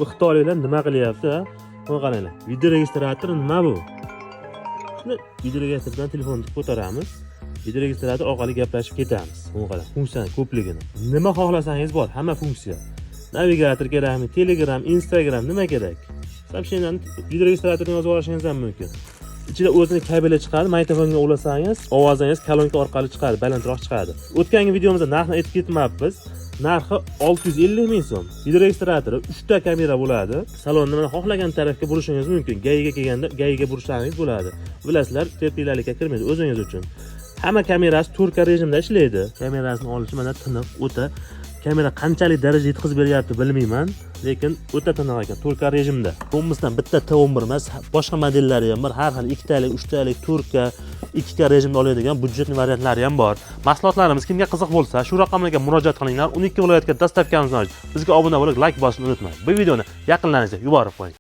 Bu xitoyliklar nima qilyapti? Buni qaranglar. Video registrator nima bu? Shuni video registratordan telefonni ko'taramiz. Video registrator orqali gaplashib ketamiz. Buni qarang, funksiyani ko'pligini. Nima xohlasangiz bor, hamma funksiya. Navigator kerakmi, Telegram, Instagram nima kerak? Soобщениeni video registratordan yozib olishingiz ham mumkin. Ichida o'zini kabeli chiqadi, magnitofonga ulasangiz, ovozingiz kolonka orqali chiqadi, balandroq chiqadi. O'tgangi videomizda narxni aytib ketmabmiz. Narxi 650 ming so'm. Video registratori 3 ta kamera bo'ladi. Salonni mana xohlagan tarafga burishingiz mumkin. Gayiga kelganda gayiga burishlaringiz bo'ladi. Bilasizlar, tertiblarlikka kirmaydi o'zingiz uchun. Hamma kamerasi 4K rejimda ishlaydi. Kamerasini olishi mana tiniq, o'ta. Kamera qanchalik daraja yetkazib beryapti bilmayman, lekin o'ta tiniq ekan 4K rejimda. Qo'mmisdan bitta T11 emas, boshqa modellari ham bor. Har xil 2 talik, 3 talik 4K, 2K rejimda oladigan budjetli variantlari ham bor. Mahsulotlarimiz kimga qiziq bo'lsa, shu raqamlarga murojaat qilinglar. 12 viloyatga dostavkamiz mavjud. Bizga obuna bo'lib, like bosishni unutmang. Bu videoni yaqinlaringizga yuborib qo'ying.